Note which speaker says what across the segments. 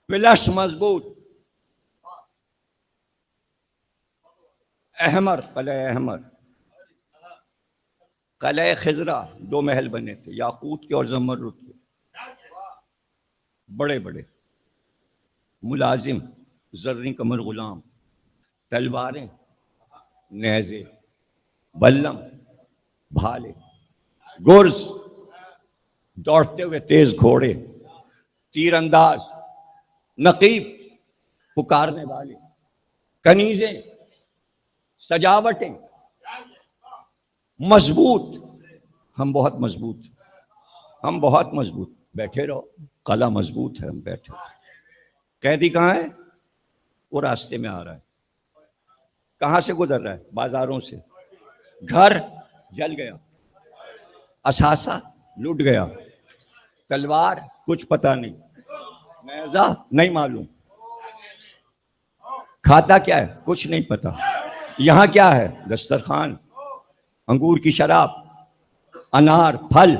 Speaker 1: Plus مضبوط، احمر، قلعہ احمر، قلعہ خضرا، 2 محل بنے تھے، یاقوت کے اور زمرد کے، بڑے بڑے، ملازم، زریں کمر غلام، تلواریں، نیزے، بلم، بھالے، گرز، دوڑتے ہوئے تیز گھوڑے، تیر انداز، نقیب، پکارنے والے، کنیزیں، سجاوٹیں، مضبوط، ہم بہت مضبوط، ہم بہت مضبوط، بیٹھے رہو، قلعہ مضبوط ہے، ہم بیٹھے۔ قیدی کہاں ہے؟ وہ راستے میں آ رہا ہے، کہاں سے گزر رہا ہے؟ بازاروں سے، گھر جل گیا، اثاثہ لوٹ گیا، تلوار کچھ پتہ نہیں، نیزہ نہیں معلوم، کھاتا کیا ہے کچھ نہیں پتا، یہاں کیا ہے؟ دسترخوان، انگور کی شراب، انار، پھل۔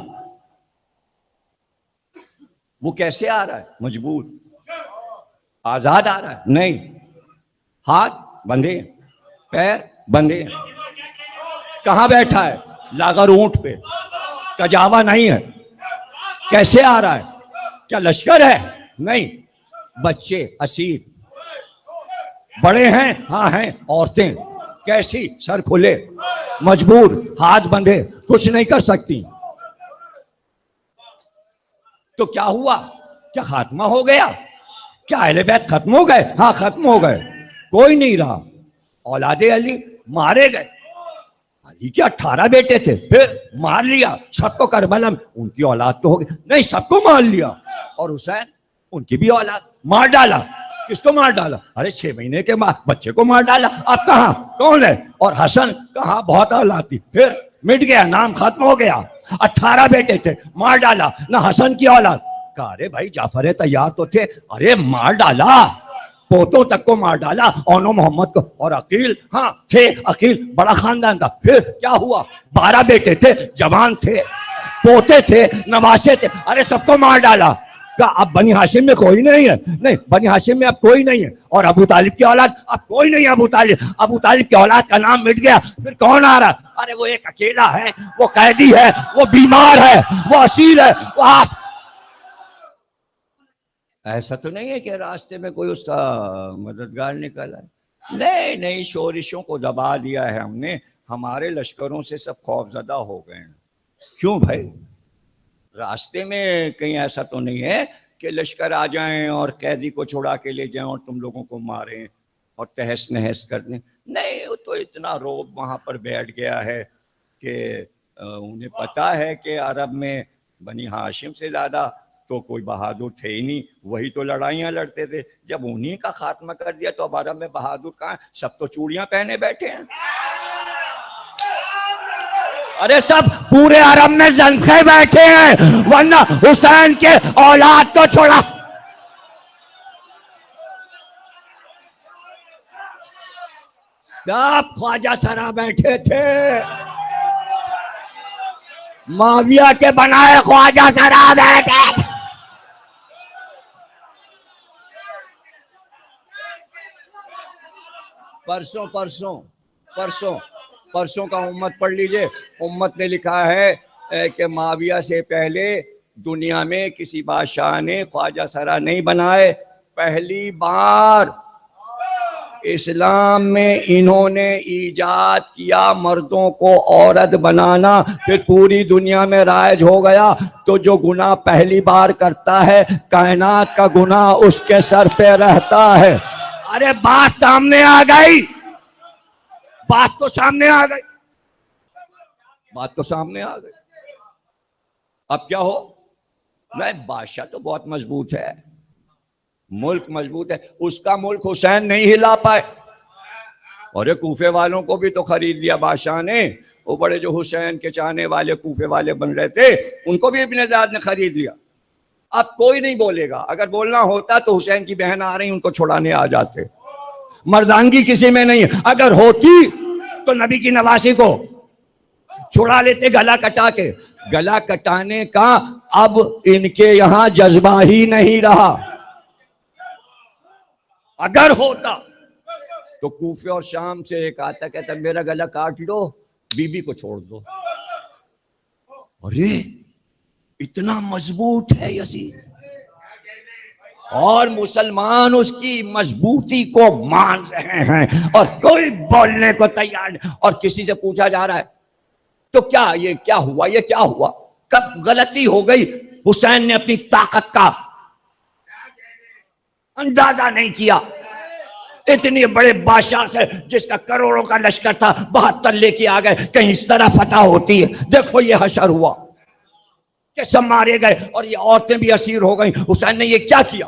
Speaker 1: وہ کیسے آ رہا ہے؟ مجبور، آزاد آ رہا ہے؟ نہیں، ہاتھ بندھے، پیر بندھے، کہاں بیٹھا ہے؟ لاغر اونٹ پہ، کجاوا نہیں ہے، کیسے آ رہا ہے؟ کیا لشکر ہے؟ نہیں، بچے اسیر، بڑے ہیں؟ ہاں ہیں، عورتیں کیسی؟ سر کھلے، مجبور، ہاتھ بندھے، کچھ نہیں کر سکتی۔ تو کیا ہوا؟ کیا خاتمہ ہو گیا؟ کیا اہل بیت ختم ہو گئے؟ ہاں ختم ہو گئے، کوئی نہیں رہا، اولاد علی مارے گئے، علی کے 18 بیٹے تھے، پھر مار لیا سب کو، کربلا میں ان کی اولاد تو ہو گئی، نہیں سب کو مار لیا، اور حسین ان کی بھی اولاد مار ڈالا۔ کس کو مار ڈالا؟ ارے 6 مہینے کے بچے کو مار ڈالا، اب کہاں کون ہے؟ اور حسن کہاں؟ بہت اولاد تھی، پھر مٹ گیا، نام ختم ہو گیا، 18 بیٹے تھے، مار ڈالا، نہ حسن کی اولاد۔ کہا ارے بھائی جعفر تیار تو تھے، ارے مار ڈالا، پوتوں تک کو مار ڈالا، اونو محمد کو، اور عقیل، ہاں تھے، عقیل بڑا خاندان تھا، پھر کیا ہوا؟ 12 بیٹے تھے، جوان تھے، پوتے تھے، نواسے تھے، ارے سب کو مار ڈالا۔ کہا اب بنی ہاشم میں کوئی نہیں ہے؟ نہیں، بنی ہاشم میں اب کوئی نہیں ہے، اور ابو طالب کی اولاد اب کوئی نہیں ہے، ابو طالب کی اولاد کا نام مٹ گیا، پھر کون آ رہا؟ ارے وہ ایک اکیلا ہے، وہ قیدی ہے، وہ بیمار ہے، وہ اسیر ہے، وہ آپ۔ ایسا تو نہیں ہے کہ راستے میں کوئی اس کا مددگار نکلا ہے، نہیں نہیں، شورشوں کو دبا دیا ہے ہم نے، ہمارے لشکروں سے سب خوف زدہ ہو گئے ہیں۔ کیوں بھائی؟ راستے میں کہیں ایسا تو نہیں ہے کہ لشکر آ جائیں اور قیدی کو چھڑا کے لے جائیں اور تم لوگوں کو ماریں اور تہس نہس کر دیں؟ نہیں، وہ تو اتنا روب وہاں پر بیٹھ گیا ہے کہ انہیں پتا ہے کہ عرب میں بنی ہاشم سے زیادہ تو کوئی بہادر تھے ہی نہیں، وہی تو لڑائیاں لڑتے تھے، جب انہی کا خاتمہ کر دیا تو اب عرب میں بہادر کہاں ہیں؟ سب تو چوڑیاں پہنے بیٹھے ہیں، ارے سب پورے عرب میں زنخے بیٹھے ہیں، ورنہ حسین کے اولاد تو چھوڑا۔ سب خواجہ سرا بیٹھے تھے، معاویہ کے بنائے خواجہ سرا بیٹھے تھے۔ پرسوں کا امت پڑھ لیجئے، امت نے لکھا ہے کہ معاویہ سے پہلے دنیا میں کسی بادشاہ نے خواجہ سرا نہیں بنائے، پہلی بار اسلام میں انہوں نے ایجاد کیا مردوں کو عورت بنانا، پھر پوری دنیا میں رائج ہو گیا، تو جو گناہ پہلی بار کرتا ہے کائنات کا گناہ اس کے سر پہ رہتا ہے۔ ارے بات سامنے آ گئی، بات تو سامنے آ گئی، بات تو سامنے آ گئی، اب کیا ہو؟ نہیں، بادشاہ تو بہت مضبوط ہے، ملک مضبوط ہے، اس کا ملک حسین نہیں ہلا پائے، اور کوفے والوں کو بھی تو خرید لیا بادشاہ نے، وہ بڑے جو حسین کے چاہنے والے کوفے والے بن رہے تھے ان کو بھی ابن زیاد نے خرید لیا۔ اب کوئی نہیں بولے گا، اگر بولنا ہوتا تو حسین کی بہن آ رہی ان کو چھڑانے آ جاتے، مردانگی کسی میں نہیں ہے، اگر ہوتی تو نبی کی نواسی کو چھڑا لیتے گلا کٹا کے، گلا کٹانے کا اب ان کے یہاں جذبہ ہی نہیں رہا۔ اگر ہوتا تو کوفے اور شام سے ایک آتا کہتا میرا گلا کاٹ لو, بی بی کو چھوڑ دو. ارے اتنا مضبوط ہے یزید, اور مسلمان اس کی مضبوطی کو مان رہے ہیں اور کوئی بولنے کو تیار نہیں. اور کسی سے پوچھا جا رہا ہے تو کیا یہ کیا ہوا, یہ کیا ہوا, کب غلطی ہو گئی؟ حسین نے اپنی طاقت کا اندازہ نہیں کیا. اتنی بڑے بادشاہ سے جس کا کروڑوں کا لشکر تھا 72 لے کے آ گئے, کہیں اس طرح فتح ہوتی ہے؟ دیکھو یہ حشر ہوا کہ سب مارے گئے اور یہ عورتیں بھی اسیر ہو گئیں. حسین نے یہ کیا کیا؟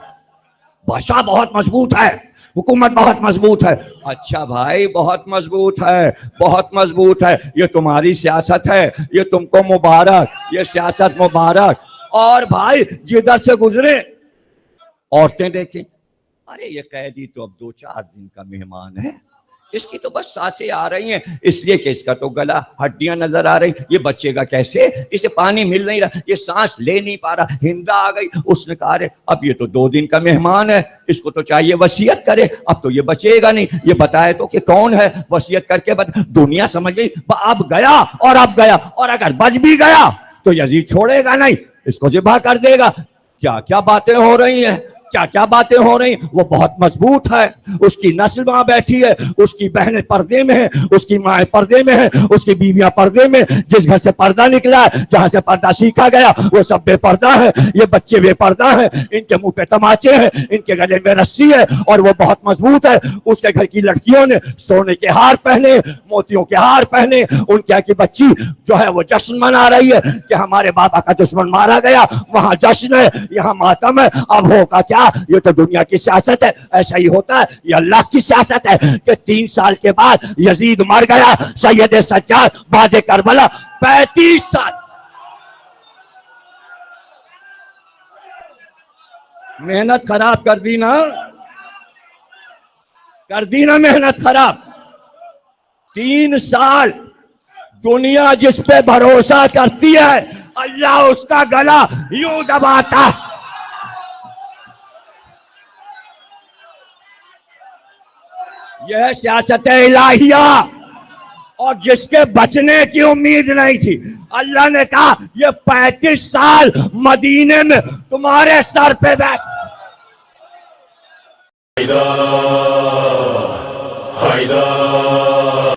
Speaker 1: بادشاہ بہت مضبوط ہے, حکومت بہت مضبوط ہے. اچھا بھائی بہت مضبوط ہے, بہت مضبوط ہے, یہ تمہاری سیاست ہے, یہ تم کو مبارک, یہ سیاست مبارک. اور بھائی جدھر سے گزرے عورتیں دیکھیں, ارے یہ قیدی تو اب 2-4 دن کا مہمان ہے, اس کی تو بس سانسیں آ رہی ہیں, اس لیے کہ اس کا تو گلا, ہڈیاں نظر آ رہی, یہ بچے گا کیسے, اسے پانی مل نہیں رہا, یہ سانس لے نہیں پا رہا. ہندا آ گئی, اس نے کہا رے اب یہ تو 2 دن کا مہمان ہے, اس کو تو چاہیے وصیت کرے, اب تو یہ بچے گا نہیں, یہ بتائے تو کہ کون ہے, وصیت کر کے دنیا سمجھ گئی اب گیا اور اب گیا, اور اگر بچ بھی گیا تو یزید چھوڑے گا نہیں, اس کو ذبح کر دے گا. کیا کیا باتیں ہو رہی ہیں, کیا کیا باتیں ہو رہی ہیں. وہ بہت مضبوط ہے, اس کی نسل وہاں بیٹھی ہے, اس کی بہنیں پردے میں ہیں, اس کی ماں پردے میں ہیں, اس کی بیویاں پردے میں. جس گھر سے پردہ نکلا ہے, جہاں سے پردہ سیکھا گیا, وہ سب بے پردہ ہے. یہ بچے بے پردہ ہیں, ان کے منہ پہ تماچے ہیں, ان کے گلے میں رسی ہے, اور وہ بہت مضبوط ہے. اس کے گھر کی لڑکیوں نے سونے کے ہار پہنے, موتیوں کے ہار پہنے. ان کیا کی بچی جو ہے وہ جشن منا رہی ہے کہ ہمارے بابا کا دشمن مارا گیا, وہاں جشن ہے, یہاں ماتم ہے. اب ہوگا کیا, یہ تو دنیا کی سیاست ہے, ایسا ہی ہوتا ہے. یہ اللہ کی سیاست ہے کہ 3 سال کے بعد یزید مر گیا, سید سجاد بعد کربلا 35 سال محنت خراب کر دی نا, کر دی نا محنت خراب. 3 سال دنیا جس پہ بھروسہ کرتی ہے, اللہ اس کا گلا یوں دباتا. یہ سیاست الہیہ, اور جس کے بچنے کی امید نہیں تھی, اللہ نے کہا یہ 35 سال مدینے میں تمہارے سر پہ بیٹھ.